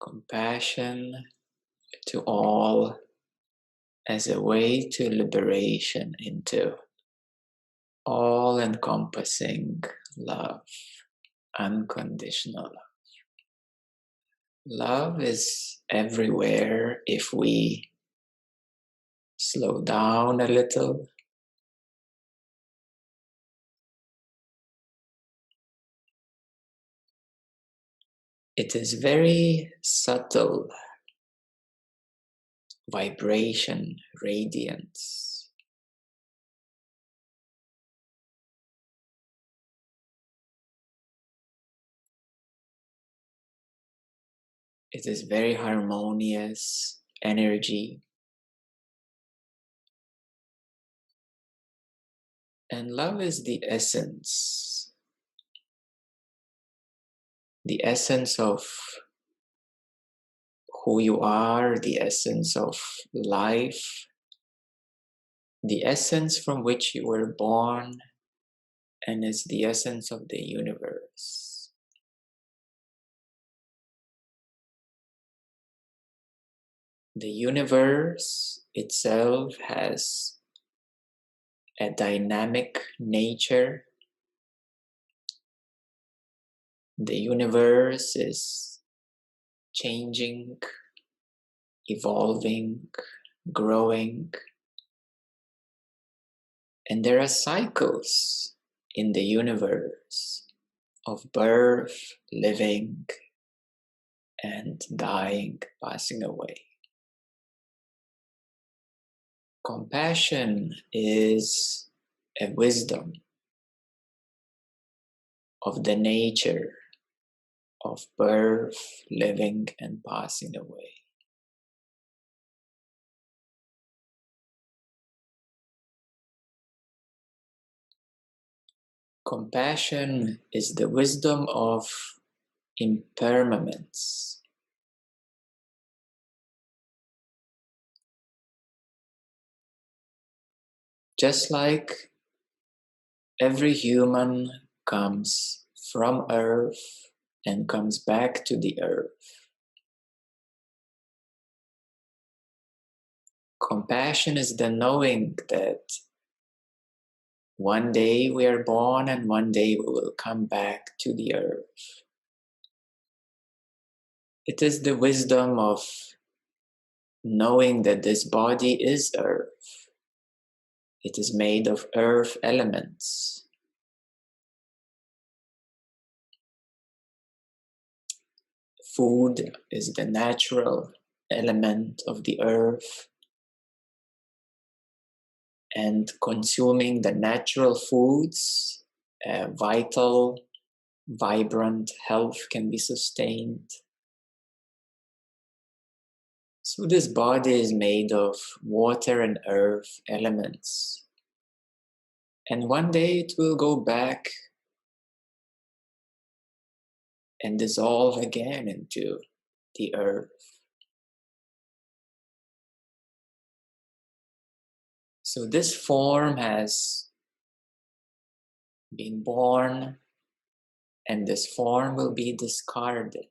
Compassion to all as a way to liberation into all-encompassing love, unconditional love. Love is everywhere if we slow down a little. It is very subtle vibration, radiance. It is very harmonious energy. And love is the essence of who you are, the essence of life, the essence from which you were born, and is the essence of the universe. The universe itself has a dynamic nature. The universe is changing, evolving, growing. And there are cycles in the universe of birth, living, and dying, passing away. Compassion is a wisdom of the nature of birth, living, and passing away. Compassion is the wisdom of impermanence. Just like every human comes from earth and comes back to the earth, compassion is the knowing that one day we are born and one day we will come back to the earth. It is the wisdom of knowing that this body is earth. It is made of earth elements. Food is the natural element of the earth. And consuming the natural foods, vital, vibrant health can be sustained. So this body is made of water and earth elements. And one day it will go back and dissolve again into the earth. So this form has been born, and this form will be discarded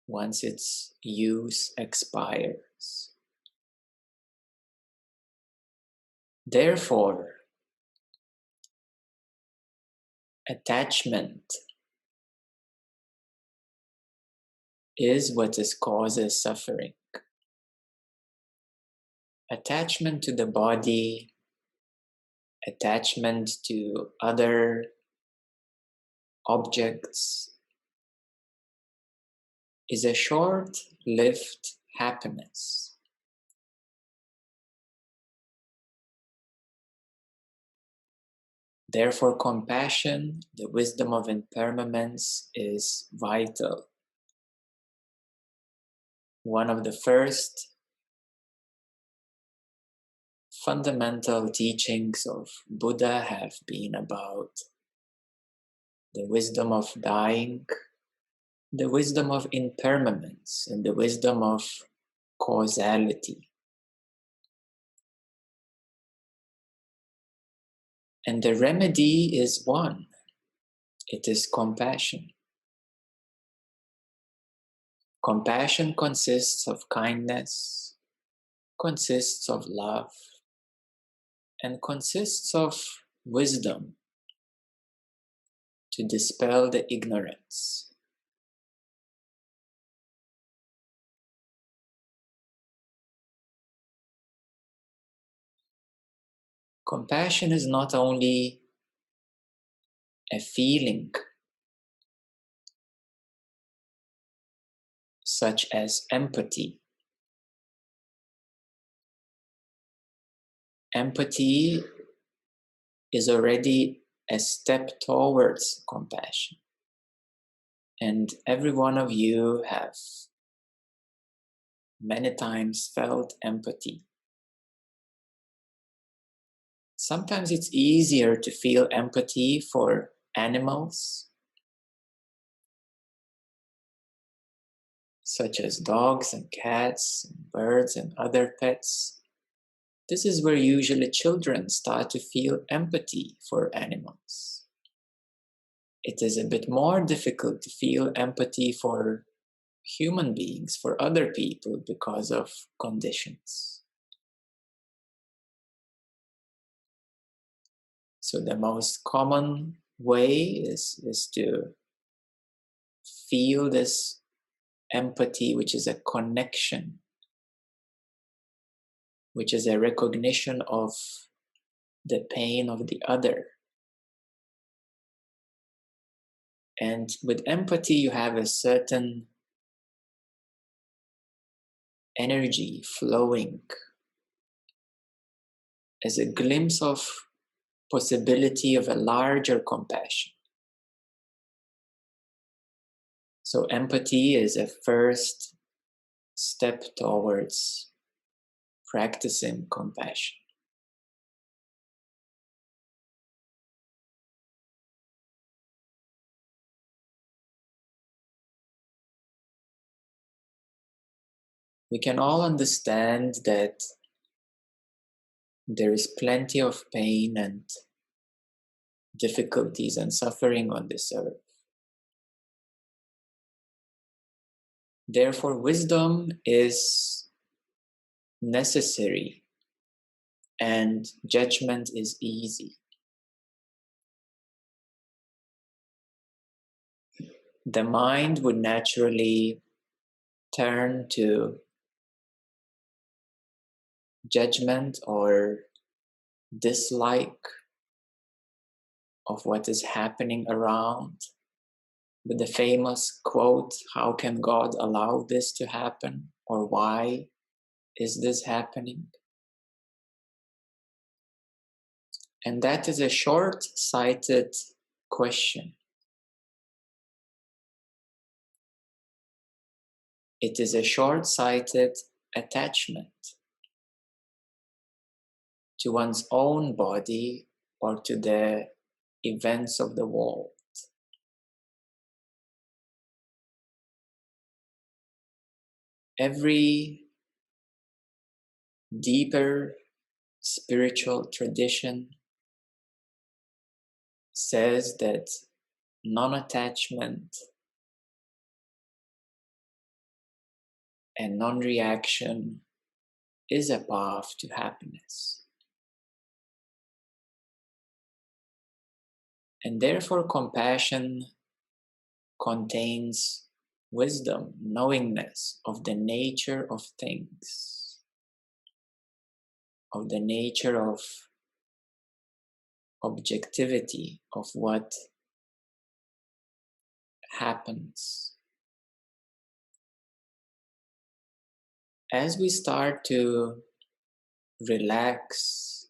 once its use expires. Therefore, attachment is what causes suffering. Attachment to the body, attachment to other objects is a short-lived happiness. Therefore, compassion, the wisdom of impermanence, is vital. One of the first fundamental teachings of Buddha have been about the wisdom of dying, the wisdom of impermanence, and the wisdom of causality. And the remedy is one. It is compassion. Compassion consists of kindness, consists of love, and consists of wisdom to dispel the ignorance. Compassion is not only a feeling such as empathy. Empathy is already a step towards compassion. And every one of you have many times felt empathy. Sometimes it's easier to feel empathy for animals, such as dogs and cats, and birds and other pets. This is where usually children start to feel empathy for animals. It is a bit more difficult to feel empathy for human beings, for other people, because of conditions. So the most common way is to feel this empathy, which is a connection, which is a recognition of the pain of the other. And with empathy, you have a certain energy flowing as a glimpse of possibility of a larger compassion. So empathy is a first step towards practicing compassion. We can all understand that there is plenty of pain and difficulties and suffering on this earth. Therefore, wisdom is necessary and judgment is easy. The mind would naturally turn to judgment or dislike of what is happening around. With the famous quote, "How can God allow this to happen?" or "Why is this happening?" And that is a short-sighted question. It is a short-sighted attachment to one's own body or to the events of the world. Every deeper spiritual tradition says that non-attachment and non-reaction is a path to happiness. And therefore compassion contains wisdom, knowingness of the nature of things, of the nature of objectivity of what happens. As we start to relax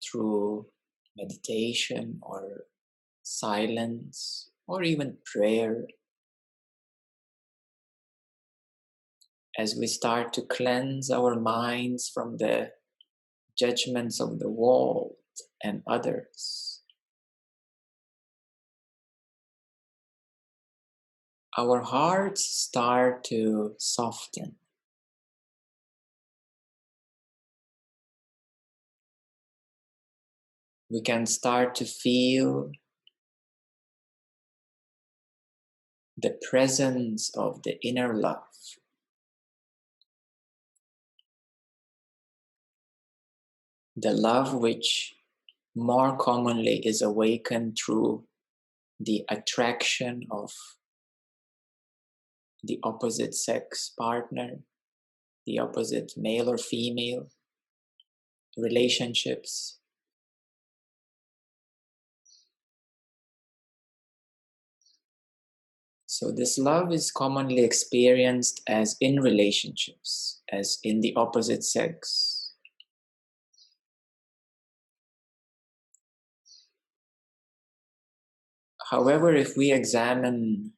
through meditation or silence or even prayer, as we start to cleanse our minds from the judgments of the world and others, our hearts start to soften. We can start to feel the presence of the inner love. The love which more commonly is awakened through the attraction of the opposite sex partner, the opposite male or female, relationships. So this love is commonly experienced as in relationships, as in the opposite sex. However, if we examine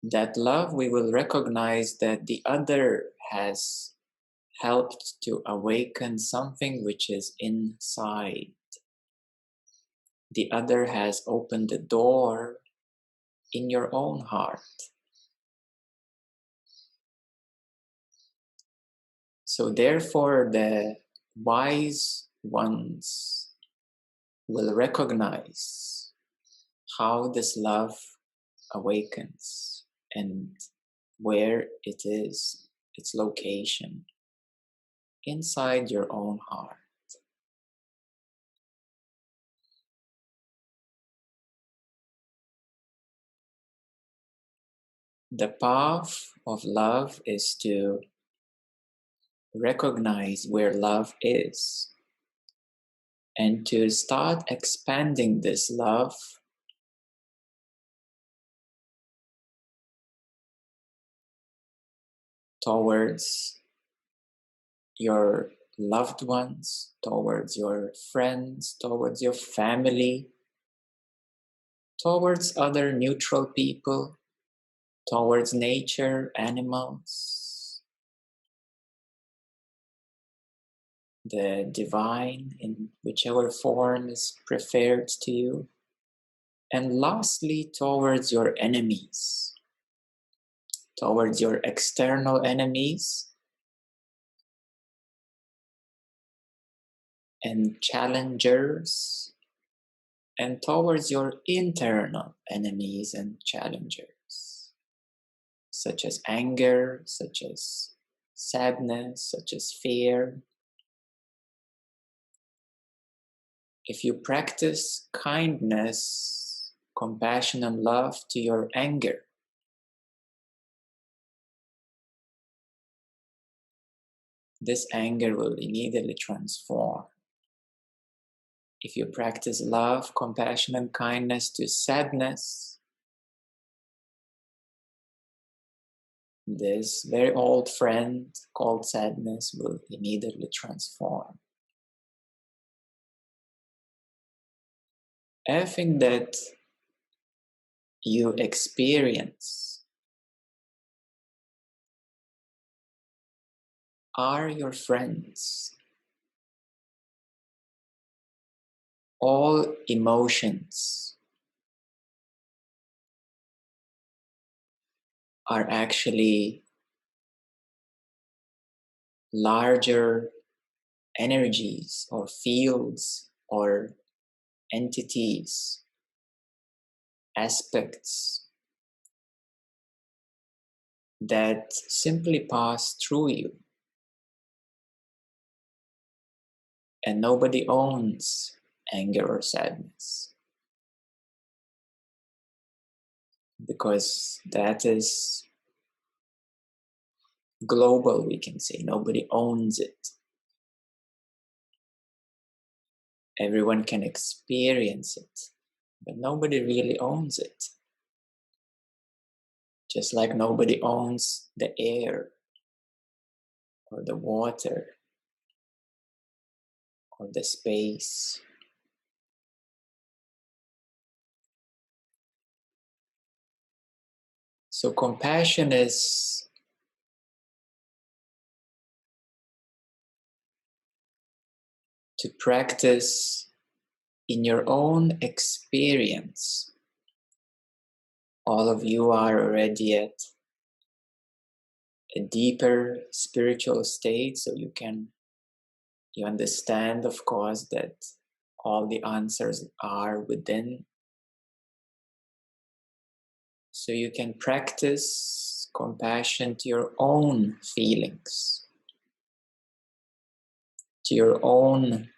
that love, we will recognize that the other has helped to awaken something which is inside. The other has opened the door in your own heart. So therefore, the wise ones will recognize how this love awakens and where it is, its location, inside your own heart. The path of love is to recognize where love is and to start expanding this love towards your loved ones, towards your friends, towards your family, towards other neutral people, towards nature, animals, the divine in whichever form is preferred to you, and lastly towards your enemies, towards your external enemies and challengers, and towards your internal enemies and challengers, such as anger, such as sadness, such as fear. If you practice kindness, compassion, and love to your anger, this anger will immediately transform. If you practice love, compassion, and kindness to sadness, this very old friend called sadness will immediately transform. Everything that you experience are your friends. All emotions are actually larger energies or fields or entities, aspects that simply pass through you. And nobody owns anger or sadness, because that is global, we can say. Nobody owns it. Everyone can experience it, but nobody really owns it. Just like nobody owns the air or the water or the space. So compassion is to practice in your own experience. All of you are already at a deeper spiritual state, so you understand, of course, that all the answers are within. So you can practice compassion to your own feelings, to your own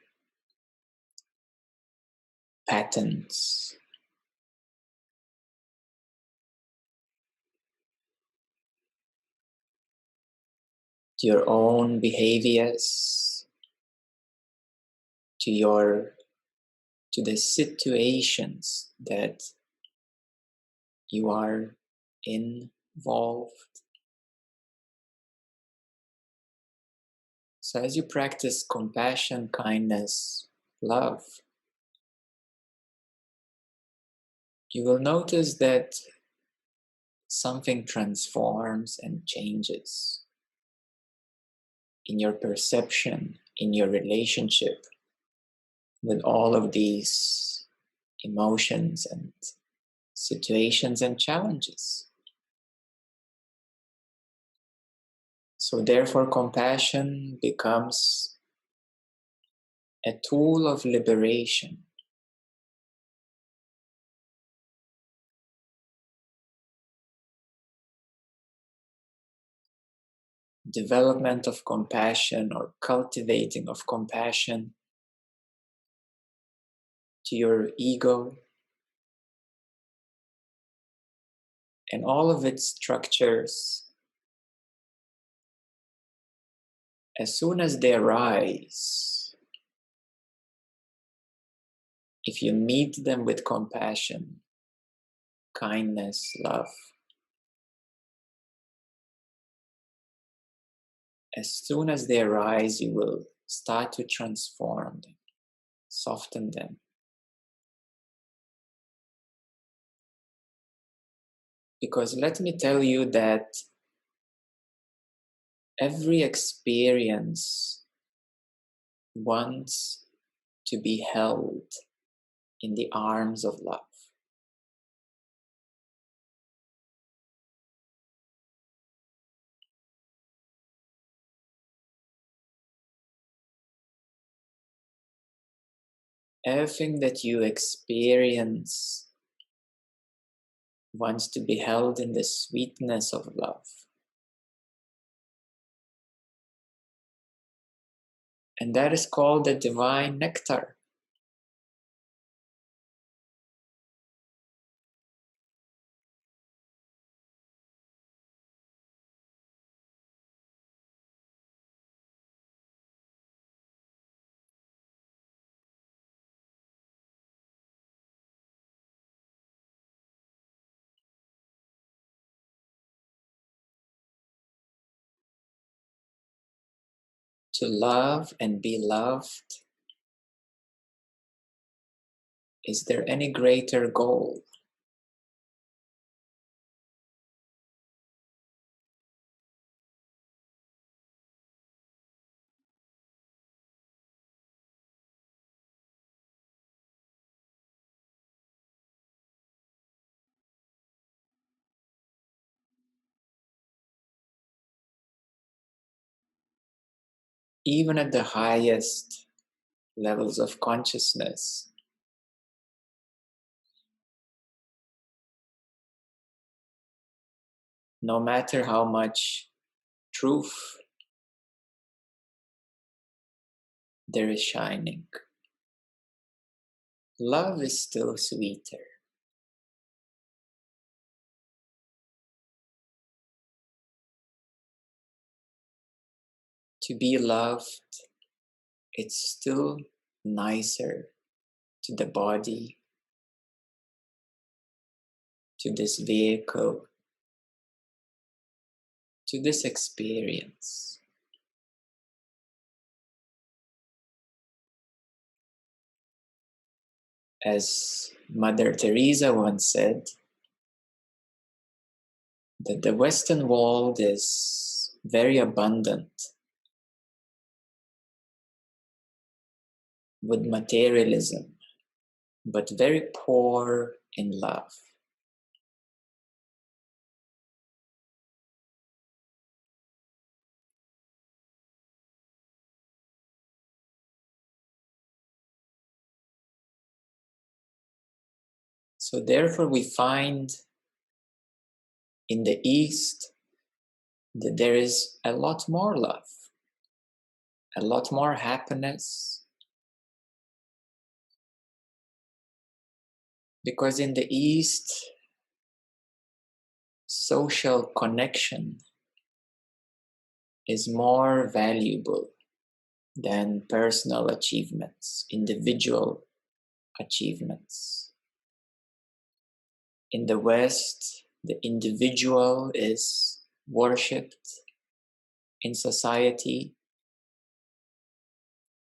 patterns, to your own behaviors, to the situations that you are involved. So as you practice compassion, kindness, love, you will notice that something transforms and changes in your perception, in your relationship with all of these emotions and situations and challenges. So therefore, compassion becomes a tool of liberation. Development of compassion or cultivating of compassion to your ego and all of its structures, as soon as they arise, if you meet them with compassion, kindness, love, as soon as they arise, you will start to transform them, soften them. Because let me tell you that every experience wants to be held in the arms of love. Everything that you experience wants to be held in the sweetness of love. And that is called the divine nectar. To love and be loved, is there any greater goal? Even at the highest levels of consciousness, no matter how much truth there is shining, love is still sweeter. To be loved, it's still nicer to the body, to this vehicle, to this experience. As Mother Teresa once said, that the Western world is very abundant with materialism, but very poor in love. So therefore we find in the East, there is a lot more love, a lot more happiness, because in the East, social connection is more valuable than personal achievements, individual achievements. In the West, the individual is worshipped in society.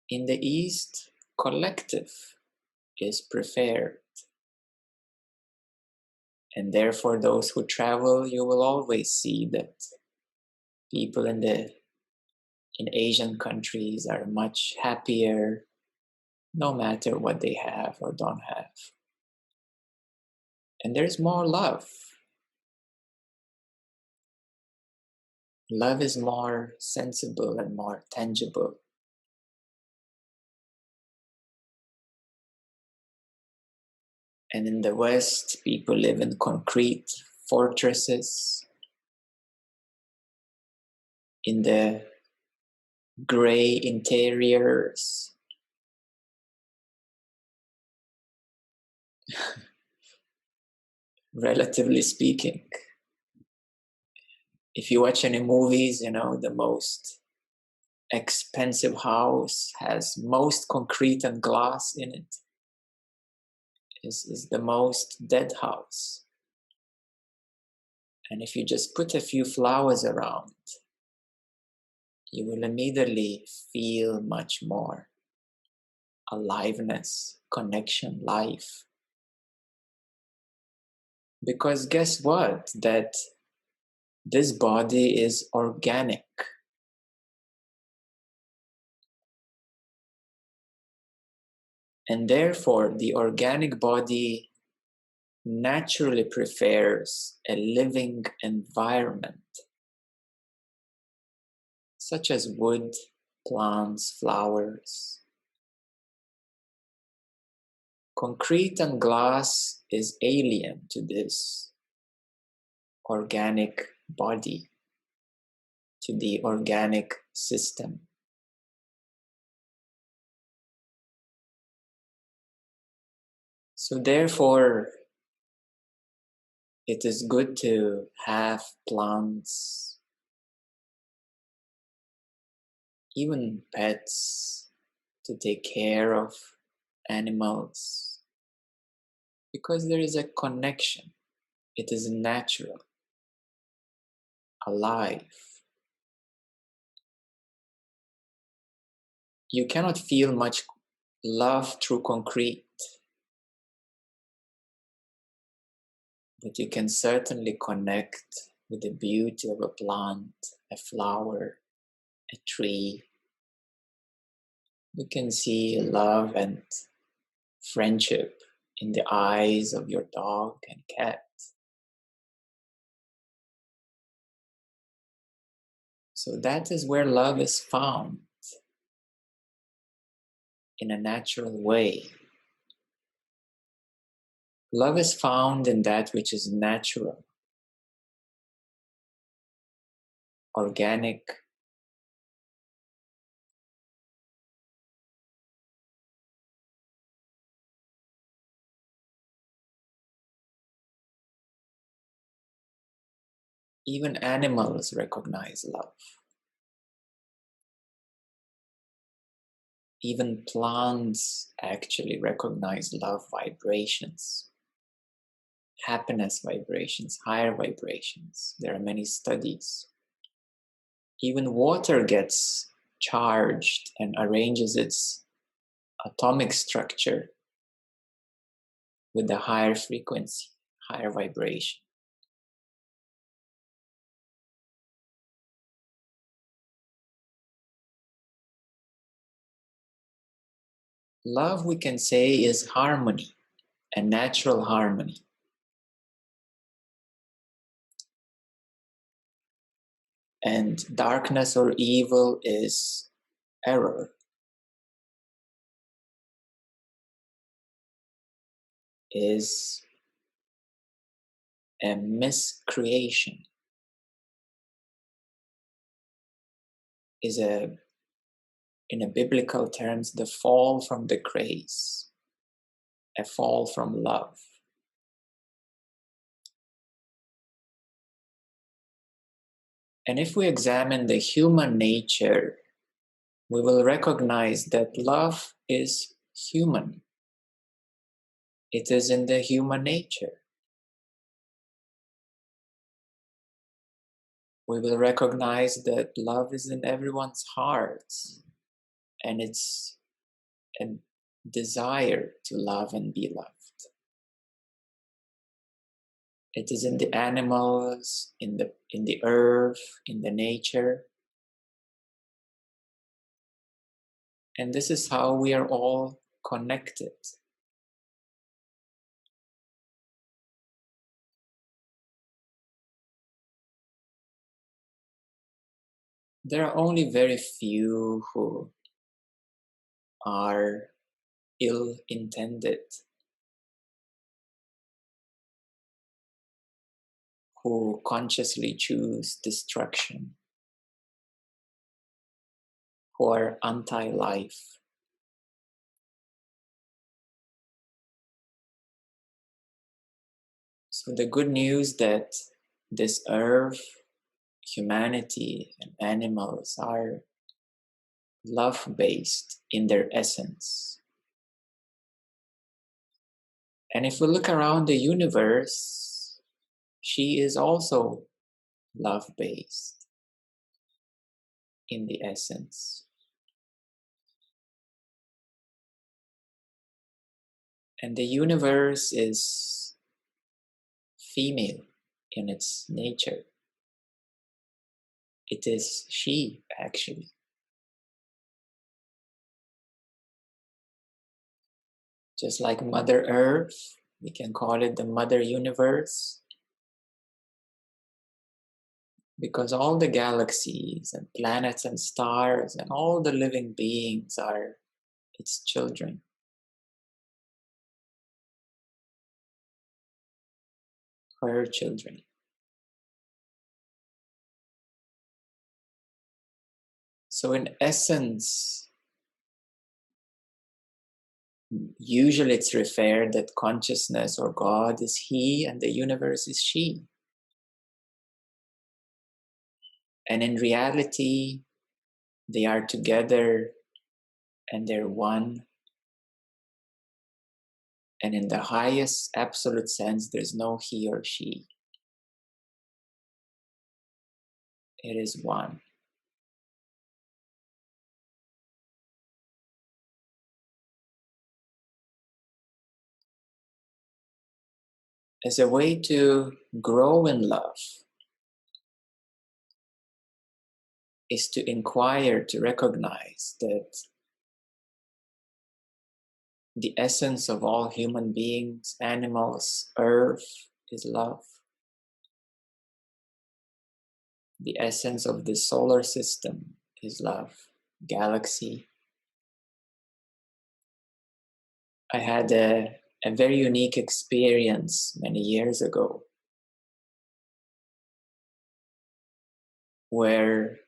In the East, collective is preferred. And therefore, those who travel, you will always see that people in Asian countries are much happier, no matter what they have or don't have. And there's more love. Love is more sensible and more tangible. And in the West, people live in concrete fortresses, in the gray interiors. Relatively speaking, if you watch any movies, the most expensive house has most concrete and glass in it, is the most dead house. And if you just put a few flowers around, you will immediately feel much more aliveness, connection, life. Because guess what? That this body is organic. And therefore, the organic body naturally prefers a living environment, such as wood, plants, flowers. Concrete and glass is alien to this organic body, to the organic system. So therefore, it is good to have plants, even pets, to take care of animals, because there is a connection. It is natural, alive. You cannot feel much love through concrete, but you can certainly connect with the beauty of a plant, a flower, a tree. You can see love and friendship in the eyes of your dog and cat. So that is where love is found, in a natural way. Love is found in that which is natural, organic. Even animals recognize love. Even plants actually recognize love vibrations, happiness vibrations, higher vibrations. There are many studies. Even water gets charged and arranges its atomic structure with a higher frequency, higher vibration. Love, we can say, is harmony, a natural harmony. And darkness or evil is error. Is a miscreation, is in a biblical terms, the fall from the grace, a fall from love. And if we examine the human nature, we will recognize that love is human. It is in the human nature. We will recognize that love is in everyone's hearts, and it's a desire to love and be loved. It is in the animals, in the earth, in the nature. And this is how we are all connected. There are only very few who are ill-intended, who consciously choose destruction, who are anti-life. So the good news that this earth, humanity, and animals are love-based in their essence. And if we look around the universe, she is also love-based in the essence. And the universe is female in its nature. It is she, actually. Just like Mother Earth, we can call it the Mother Universe, because all the galaxies and planets and stars and all the living beings are its children. Her children. So in essence, usually it's referred that consciousness or God is He and the universe is she. And in reality, they are together and they're one. And in the highest absolute sense, there's no he or she. It is one. As a way to grow in love is to inquire, to recognize that the essence of all human beings, animals, earth is love. The essence of the solar system is love. Galaxy. I had a very unique experience many years ago where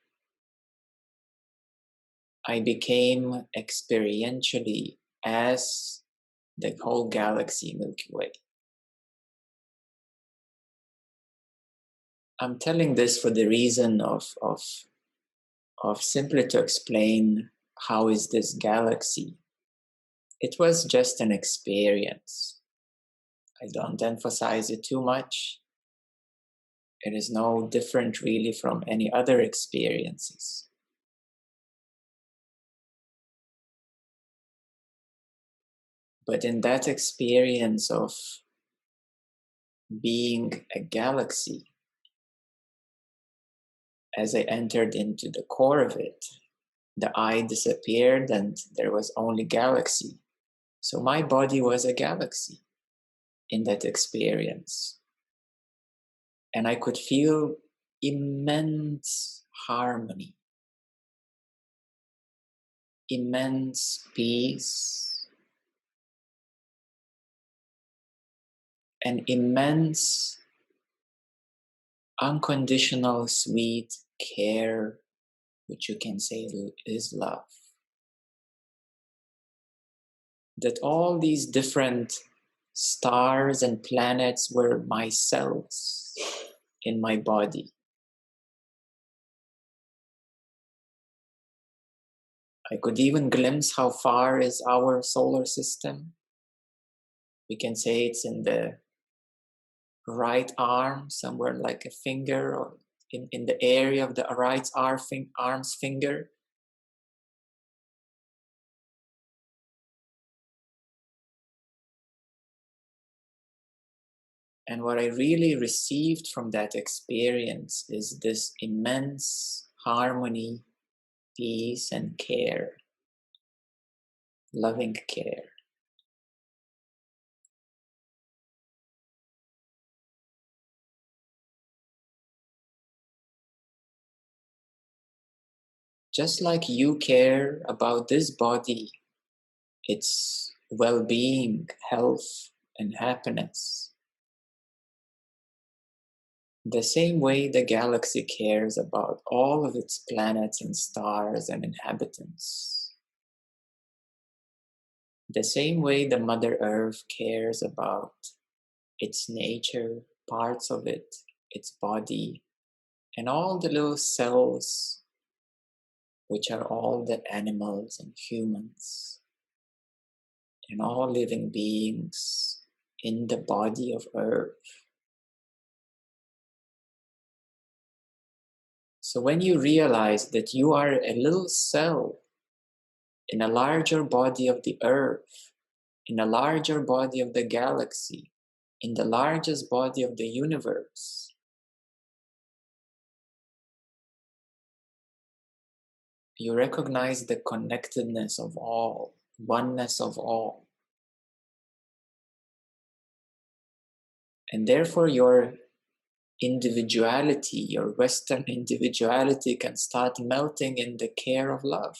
I became experientially as the whole galaxy Milky Way. I'm telling this for the reason of simply to explain how is this galaxy. It was just an experience. I don't emphasize it too much. It is no different really from any other experiences. But in that experience of being a galaxy, as I entered into the core of it, the I disappeared and there was only galaxy. So my body was a galaxy in that experience. And I could feel immense harmony, immense peace, and immense unconditional, sweet care, which you can say is love. That all these different stars and planets were my cells in my body. I could even glimpse how far is our solar system. We can say it's in the right arm, somewhere like a finger, or in the area of the right arm's finger. And what I really received from that experience is this immense harmony, peace, and care, loving care. Just like you care about this body, its well-being, health, and happiness, the same way the galaxy cares about all of its planets and stars and inhabitants. The same way the Mother Earth cares about its nature, parts of it, its body, and all the little cells, which are all the animals and humans, and all living beings in the body of Earth. So when you realize that you are a little cell in a larger body of the Earth, in a larger body of the galaxy, in the largest body of the universe, you recognize the connectedness of all, oneness of all. And therefore your individuality, your Western individuality, can start melting in the care of love.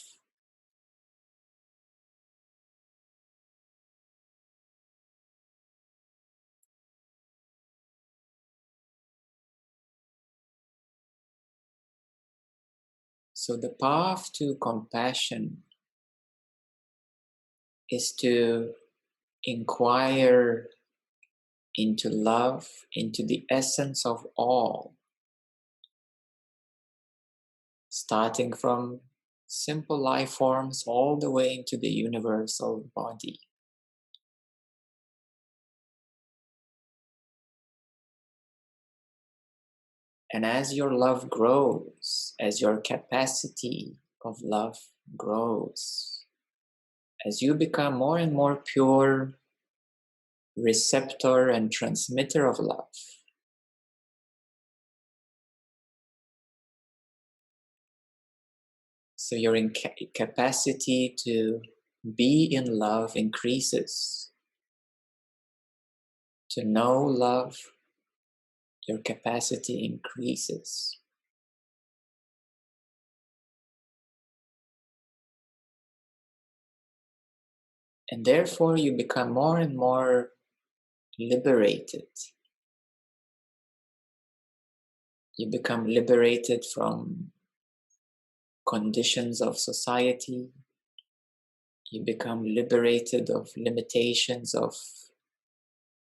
So the path to compassion is to inquire into love, into the essence of all, starting from simple life forms all the way into the universal body. And as your love grows, as your capacity of love grows, as you become more and more pure receptor and transmitter of love, so your capacity to be in love increases. To know love, your capacity increases. And therefore you become more and more liberated. You become liberated from conditions of society. You become liberated of limitations of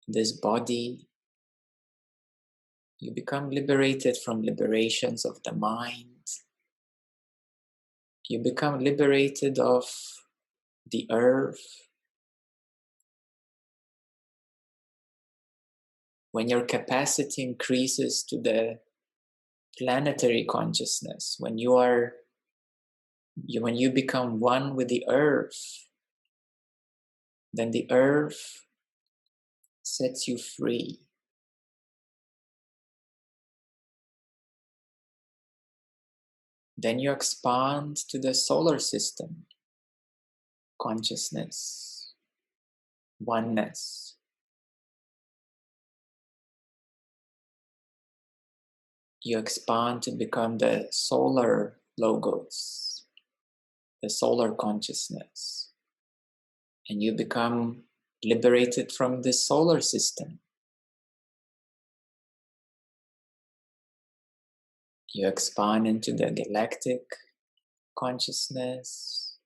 this body. You become liberated from liberations of the mind. You become liberated of the earth. When your capacity increases to the planetary consciousness, when you become one with the earth, then the earth sets you free. Then you expand to the solar system, consciousness, oneness. You expand to become the solar logos, the solar consciousness. And you become liberated from the solar system. You expand into the galactic consciousness,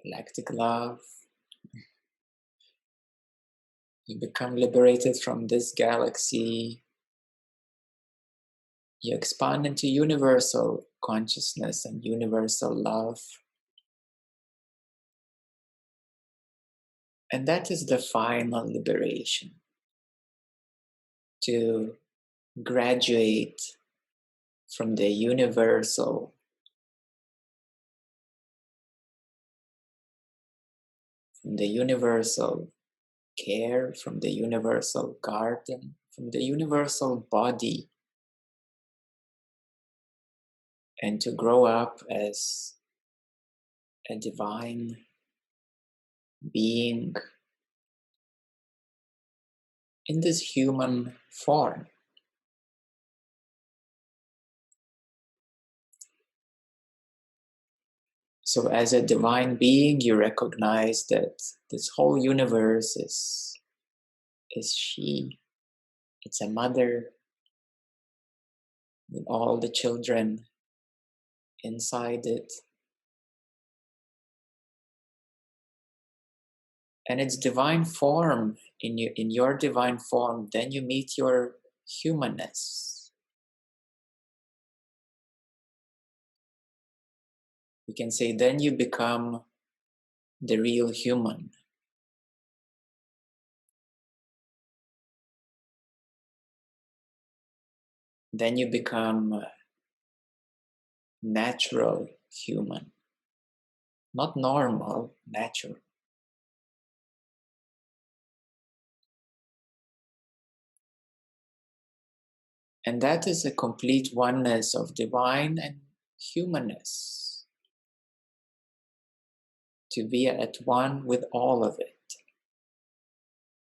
galactic love. You become liberated from this galaxy. You expand into universal consciousness and universal love. And that is the final liberation, to graduate from the universal care, from the universal garden, from the universal body, and to grow up as a divine being in this human form. So as a divine being, you recognize that this whole universe is she. It's a mother with all the children inside it. And it's divine form. In your divine form, then you meet your humanness. We can say then you become the real human. Then you become natural human. Not normal, natural. And that is a complete oneness of divine and humanness. To be at one with all of it,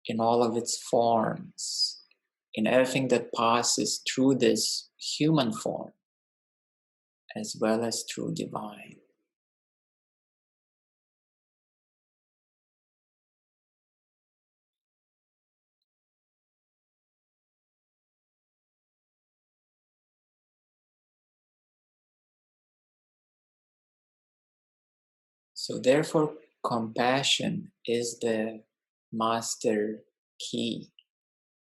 in all of its forms, in everything that passes through this human form, as well as through divine. So therefore, compassion is the master key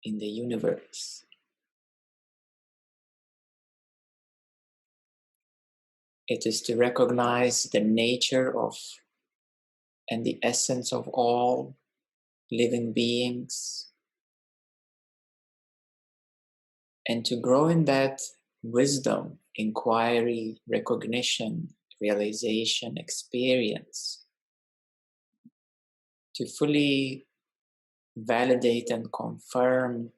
in the universe. It is to recognize the nature of and the essence of all living beings, and to grow in that wisdom, inquiry, recognition, realization, experience, to fully validate and confirm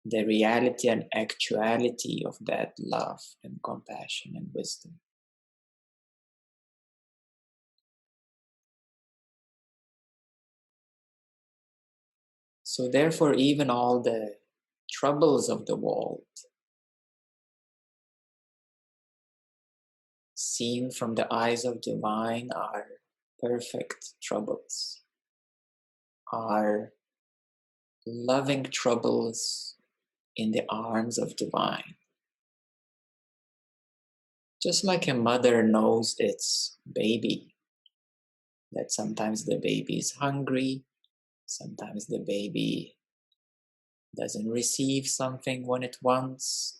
the reality and actuality of that love and compassion and wisdom. So therefore, even all the troubles of the world, seen from the eyes of divine, are perfect troubles, are loving troubles in the arms of divine. Just like a mother knows its baby, that sometimes the baby is hungry, sometimes the baby doesn't receive something when it wants,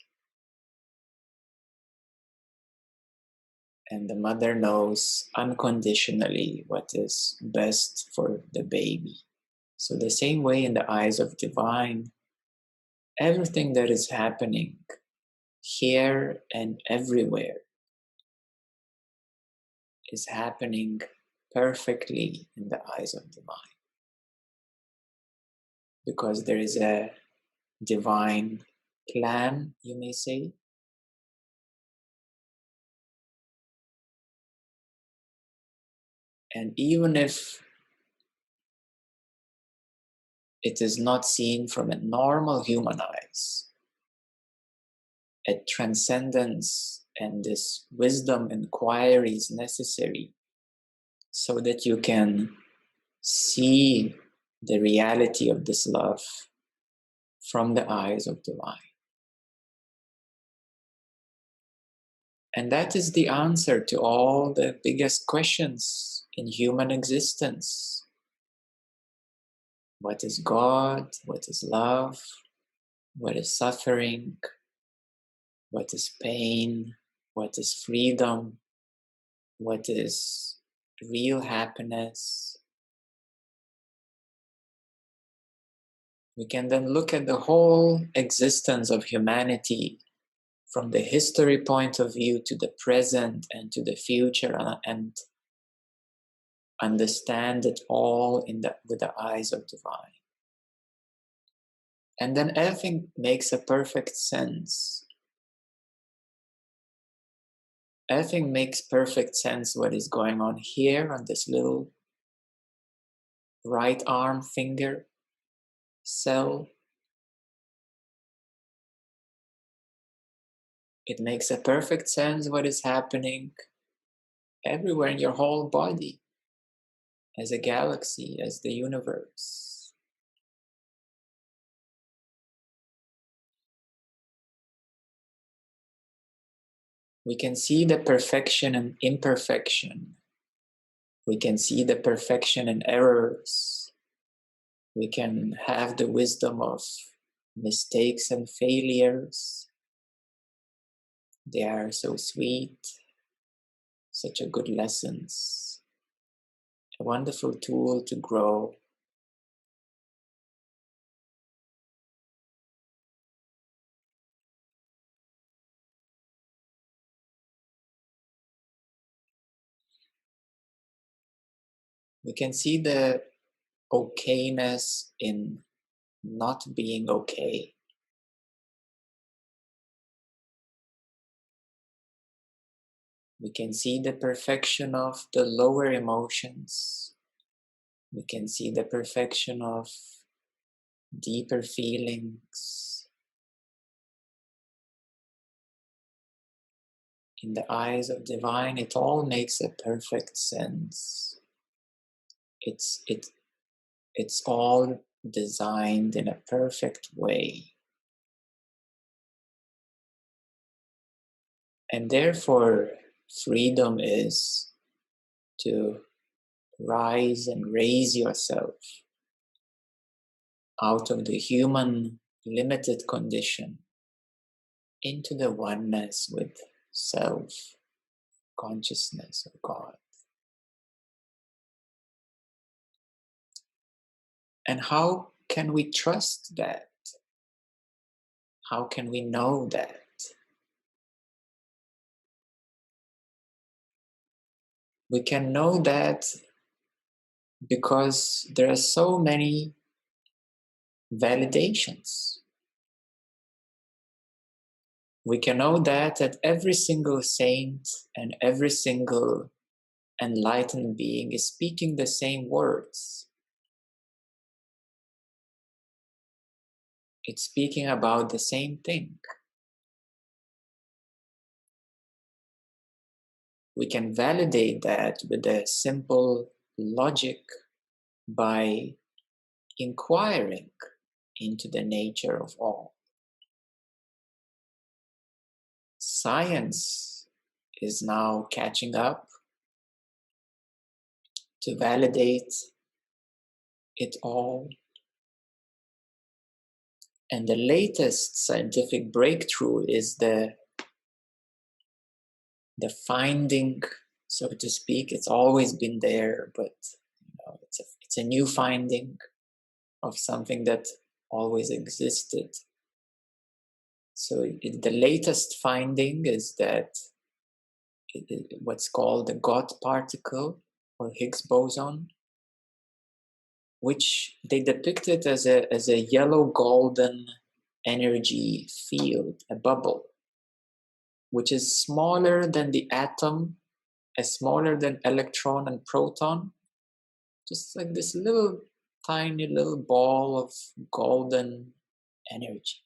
and the mother knows unconditionally what is best for the baby. So the same way in the eyes of divine, everything that is happening here and everywhere is happening perfectly in the eyes of divine. Because there is a divine plan, you may say. And even if it is not seen from a normal human eyes, a transcendence and this wisdom inquiry is necessary so that you can see the reality of this love from the eyes of divine. And that is the answer to all the biggest questions in human existence. What is God? What is love? What is suffering? What is pain? What is freedom? What is real happiness? We can then look at the whole existence of humanity from the history point of view to the present and to the future, and understand it all with the eyes of divine. And then everything makes a perfect sense. Everything makes perfect sense what is going on here on this little right arm finger cell. It makes a perfect sense what is happening everywhere in your whole body, as a galaxy, as the universe. We can see the perfection and imperfection. We can see the perfection and errors. We can have the wisdom of mistakes and failures. They are so sweet, such a good lessons, a wonderful tool to grow. We can see the okayness in not being okay. We can see the perfection of the lower emotions. We can see the perfection of deeper feelings. In the eyes of divine, it all makes a perfect sense. It's all designed in a perfect way. And therefore, freedom is to rise and raise yourself out of the human limited condition into the oneness with self, consciousness of God. And how can we trust that? How can we know that? We can know that because there are so many validations. We can know that every single saint and every single enlightened being is speaking the same words. It's speaking about the same thing. We can validate that with a simple logic by inquiring into the nature of all. Science is now catching up to validate it all. And the latest scientific breakthrough is the finding, so to speak. It's always been there, but it's a new finding of something that always existed. So the latest finding is that what's called the God particle or Higgs boson, which they depicted as a yellow golden energy field, a bubble, which is smaller than the atom, as smaller than electron and proton, just like this little tiny little ball of golden energy.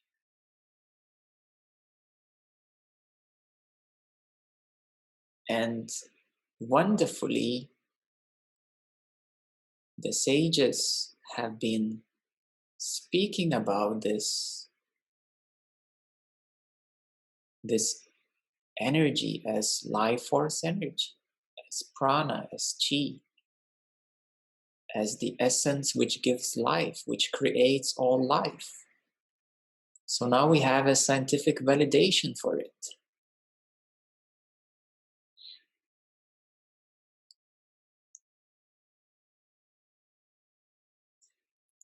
And wonderfully, the sages have been speaking about this energy as life force energy, as prana, as chi, as the essence which gives life, which creates all life. So now we have a scientific validation for it.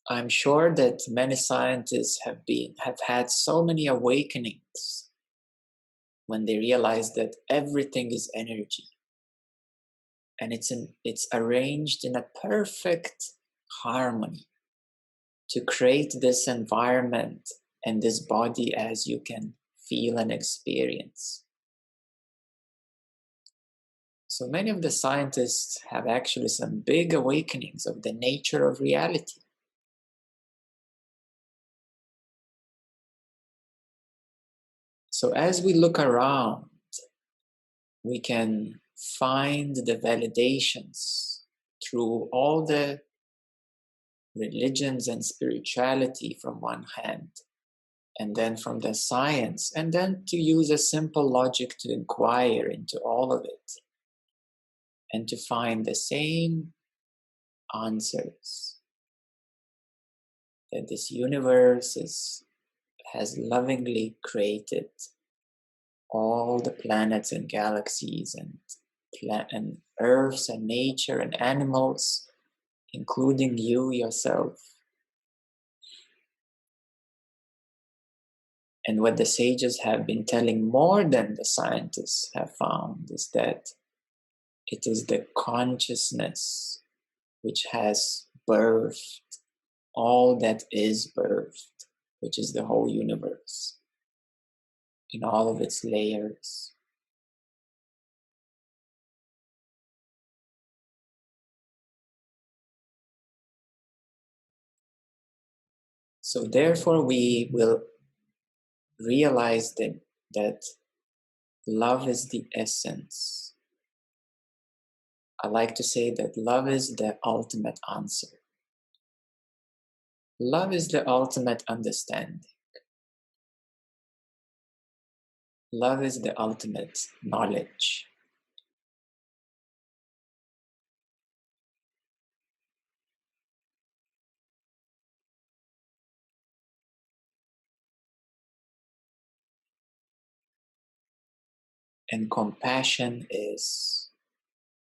I'm sure that many scientists have had so many awakenings when they realize that everything is energy, and it's arranged in a perfect harmony to create this environment and this body as you can feel and experience. So many of the scientists have actually some big awakenings of the nature of reality. So as we look around, we can find the validations through all the religions and spirituality from one hand, and then from the science, and then to use a simple logic to inquire into all of it and to find the same answers, that this universe has lovingly created all the planets and galaxies and earths and nature and animals, including you yourself. And what the sages have been telling more than the scientists have found is that it is the consciousness which has birthed all that is birthed, which is the whole universe in all of its layers. So therefore we will realize that love is the essence. I like to say that love is the ultimate answer. Love is the ultimate understanding. Love is the ultimate knowledge. And compassion is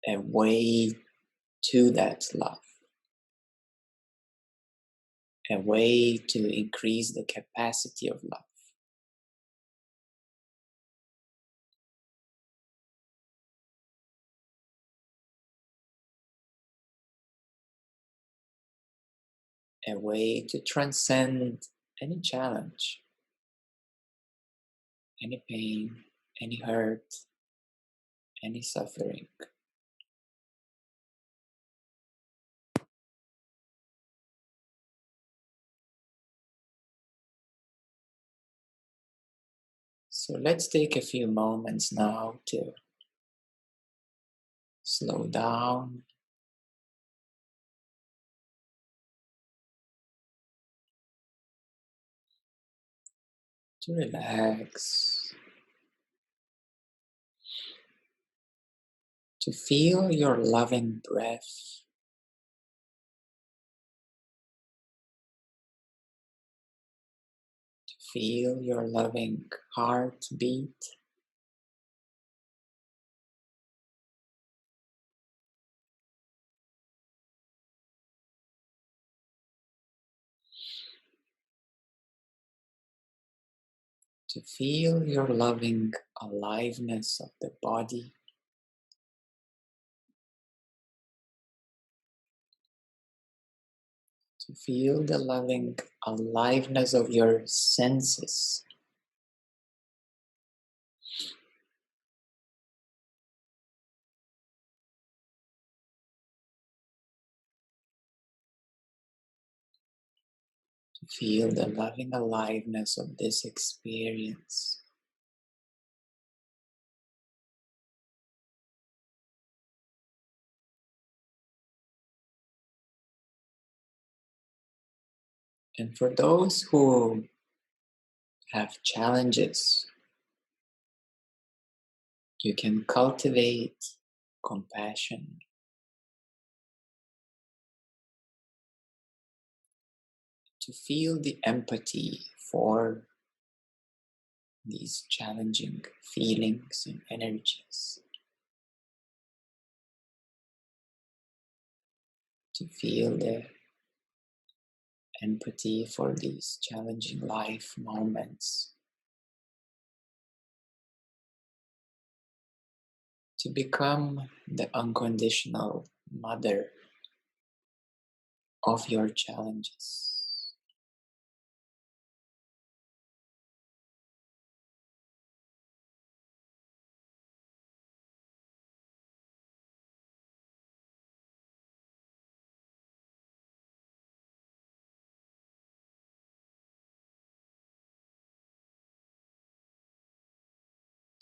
a way to that love, a way to increase the capacity of love. A way to transcend any challenge, any pain, any hurt, any suffering. So let's take a few moments now to slow down, to relax, to feel your loving breath, to feel your loving heartbeat. To feel your loving aliveness of the body, to feel the loving aliveness of your senses, to feel the loving aliveness of this experience. And for those who have challenges you can cultivate compassion to feel the empathy for these challenging feelings and energies, to feel the empathy for these challenging life moments, to become the unconditional mother of your challenges.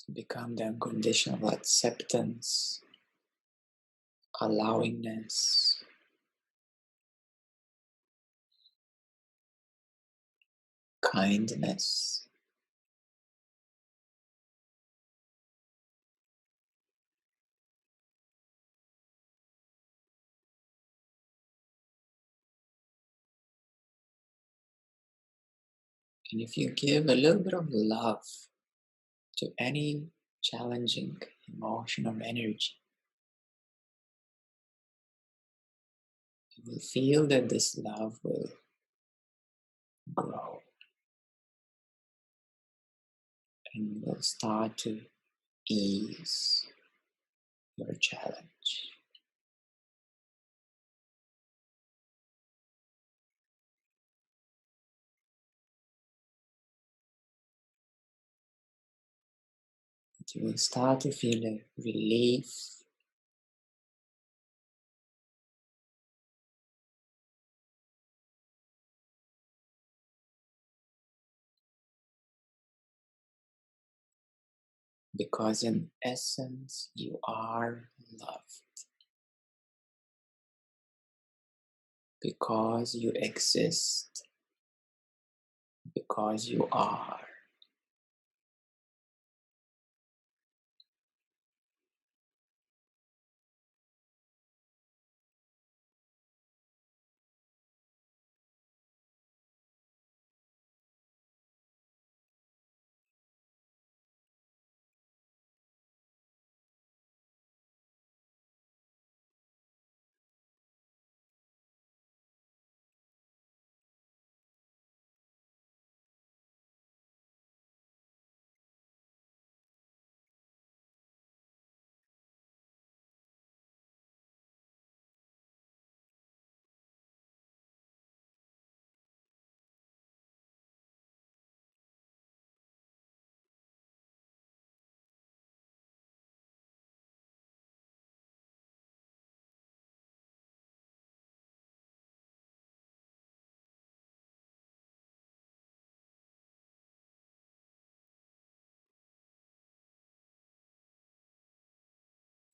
To become the unconditional acceptance, allowingness, kindness. And if you give a little bit of love to any challenging emotion or energy, you will feel that this love will grow and will start to ease your challenge. You will start to feel a relief, because in essence you are loved, because you exist, because you are.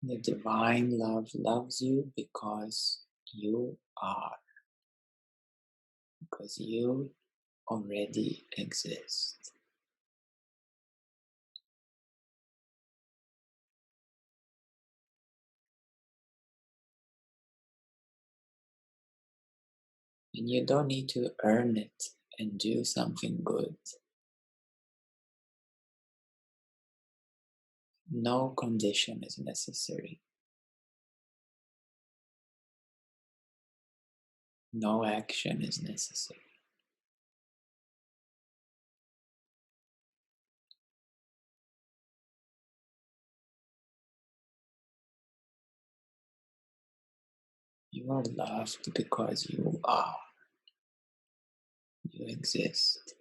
The divine love loves you because you are, because you already exist. And you don't need to earn it and do something good. No condition is necessary. No action is necessary. You are loved because you are. You exist.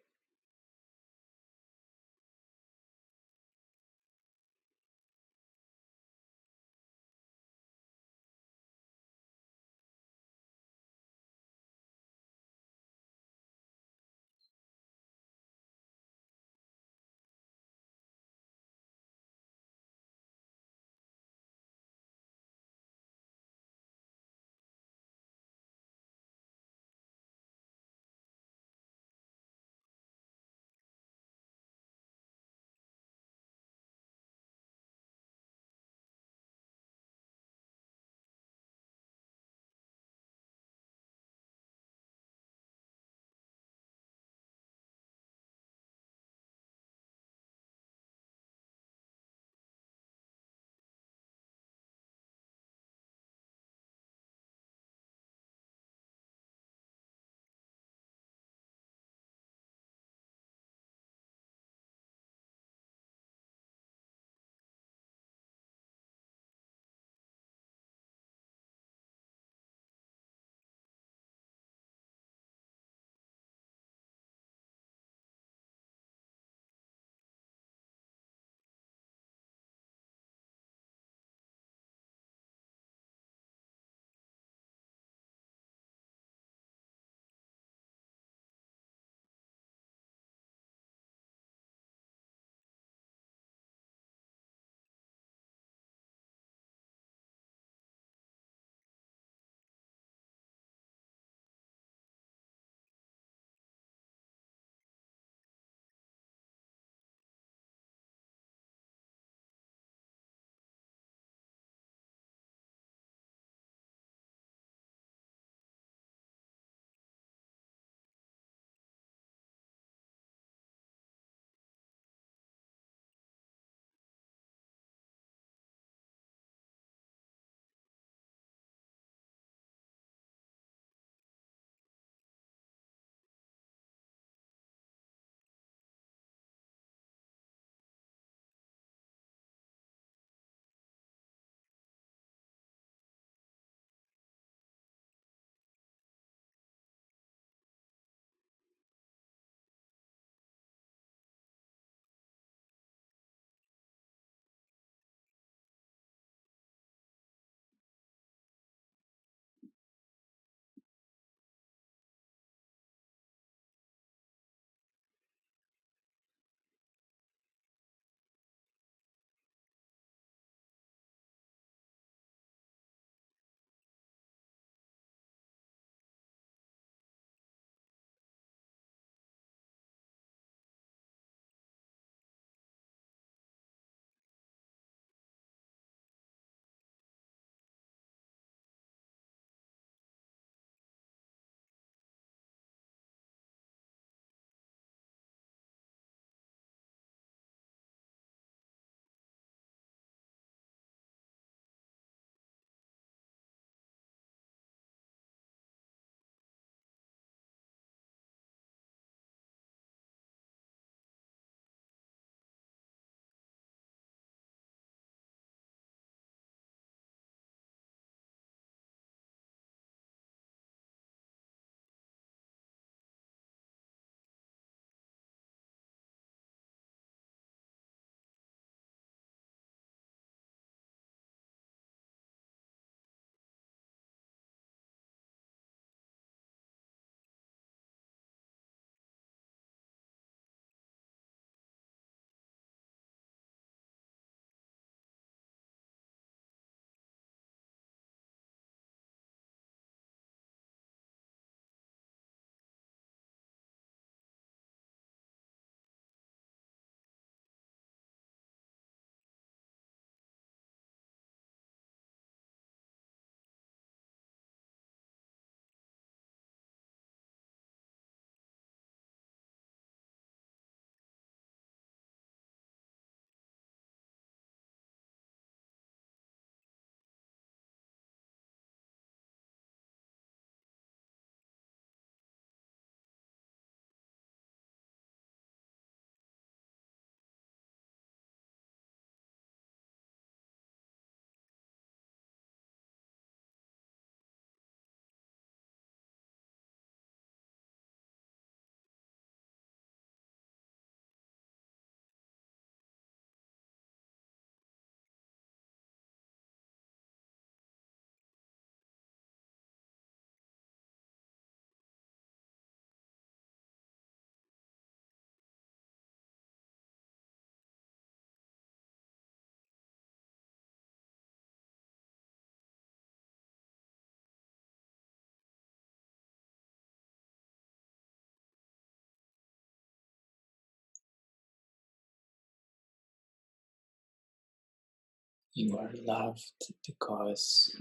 You are loved because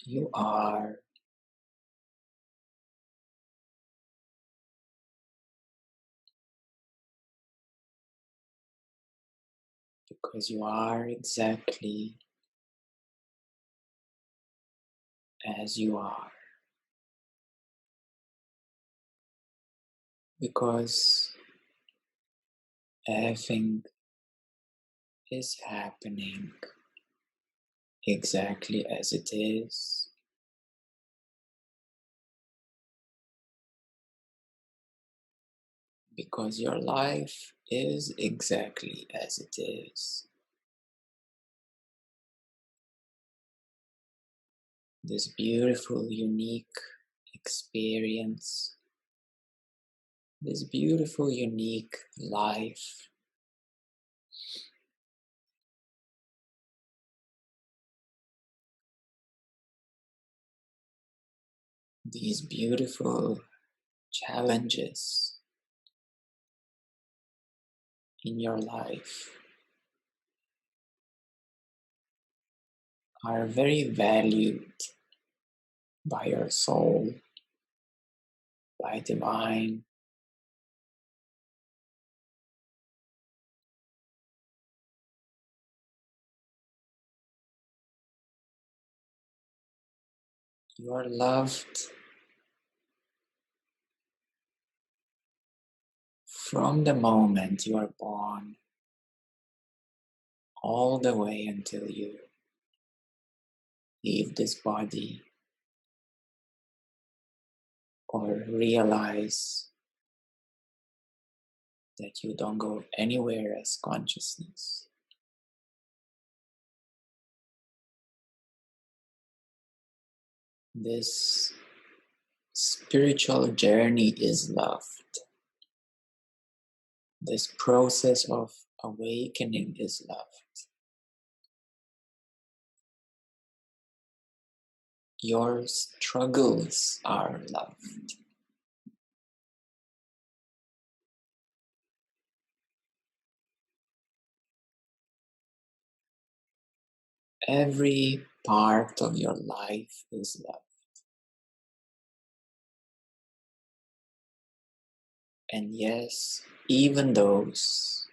you are. Because you are exactly as you are. Because everything is happening exactly as it is. Because your life is exactly as it is. This beautiful, unique experience, this beautiful, unique life, these beautiful challenges in your life are very valued by your soul, by divine. You are loved from the moment you are born all the way until you leave this body or realize that you don't go anywhere as consciousness. This spiritual journey is loved. This process of awakening is loved. Your struggles are loved. Every part of your life is loved. And yes, even those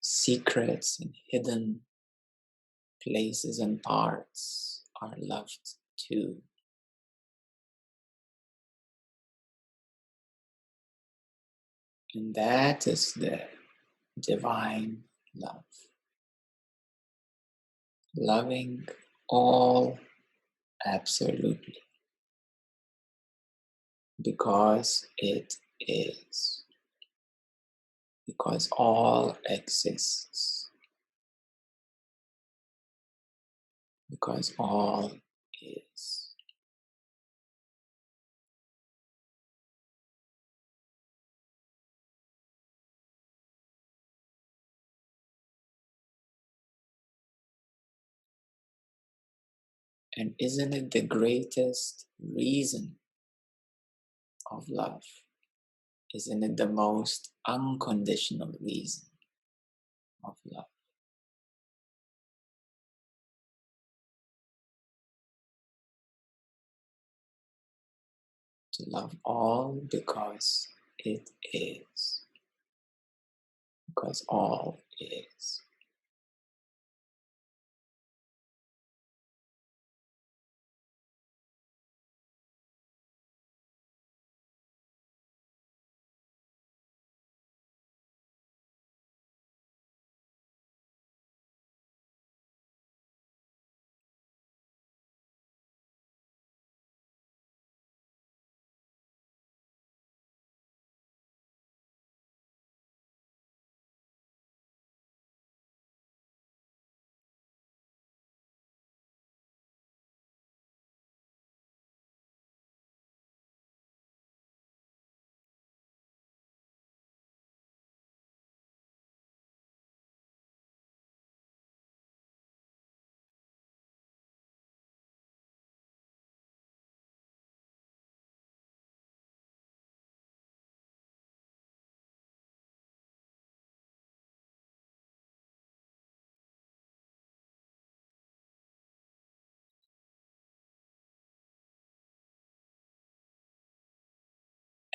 secrets and hidden places and parts are loved too. And that is the divine love. Loving all absolutely because it is. Because all exists. Because all is. And isn't it the greatest reason of love? Isn't it the most unconditional reason of love? To love all because it is. Because all is.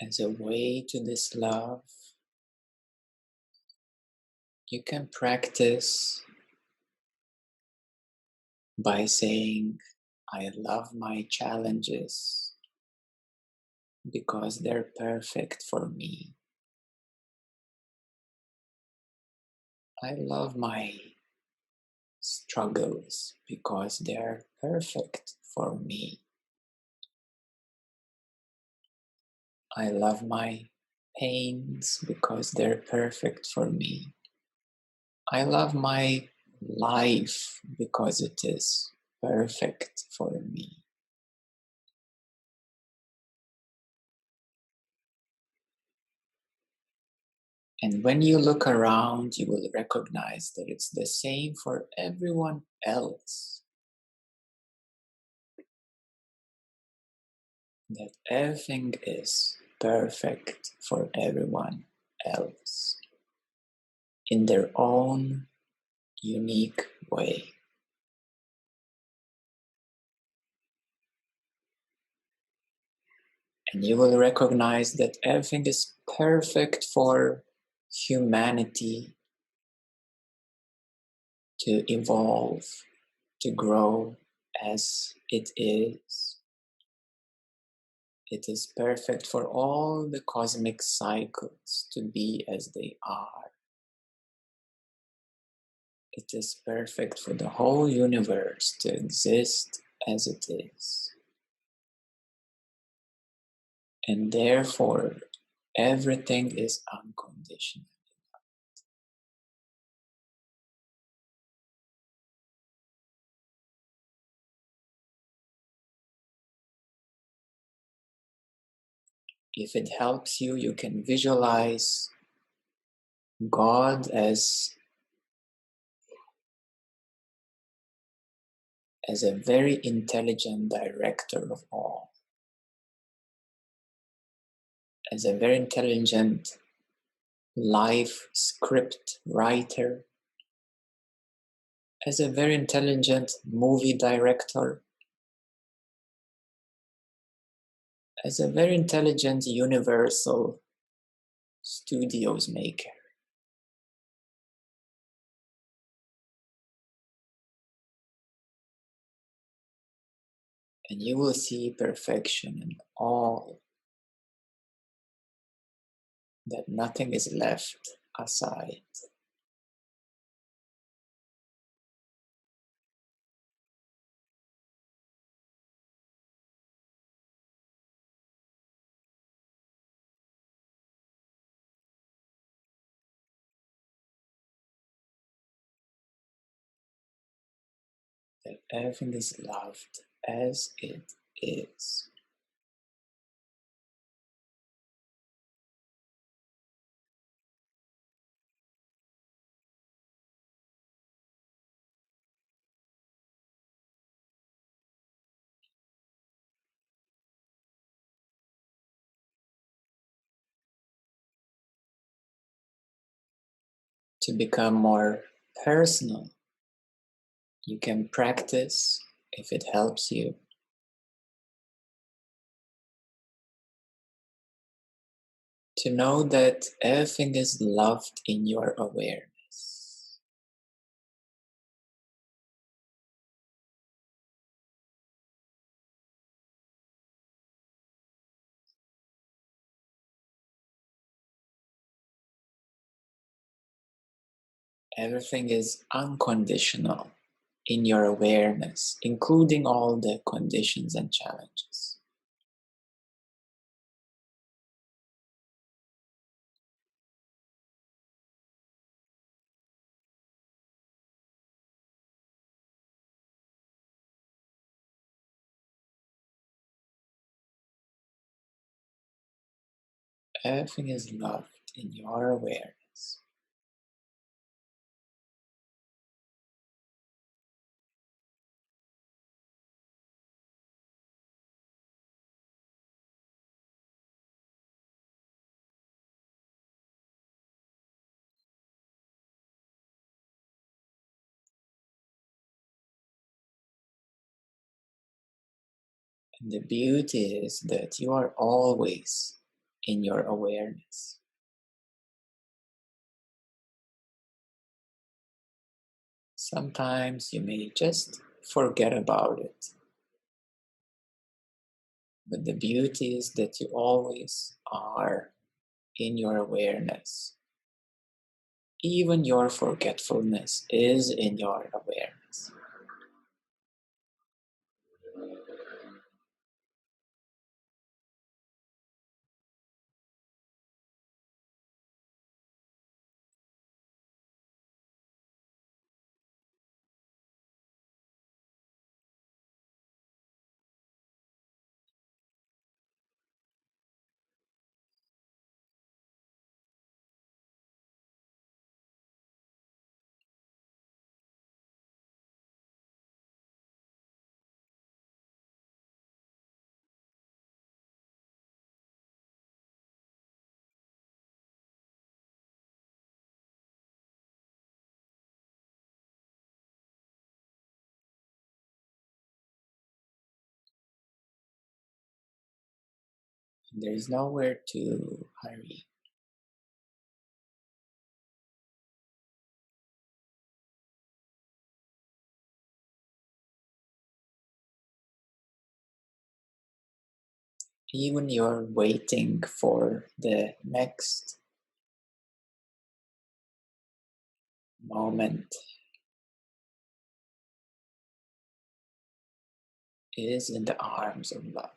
As a way to this love, you can practice by saying, I love my challenges because they're perfect for me. I love my struggles because they're perfect for me. I love my pains because they're perfect for me. I love my life because it is perfect for me. And when you look around, you will recognize that it's the same for everyone else. That everything is perfect for everyone else in their own unique way. And you will recognize that everything is perfect for humanity to evolve, to grow as it is. It is perfect for all the cosmic cycles to be as they are. It is perfect for the whole universe to exist as it is. And therefore, everything is unconditional. If it helps you, you can visualize God as a very intelligent director of all, as a very intelligent life script writer, as a very intelligent movie director, as a very intelligent universal studios maker. And you will see perfection in all, that nothing is left aside. That everything is loved as it is. To become more personal, you can practice, if it helps you, to know that everything is loved in your awareness. Everything is unconditional in your awareness, including all the conditions and challenges. Everything is loved in your awareness. And the beauty is that you are always in your awareness. Sometimes you may just forget about it, but the beauty is that you always are in your awareness. Even your forgetfulness is in your awareness. There is nowhere to hurry. Even you're waiting for the next moment is in the arms of love.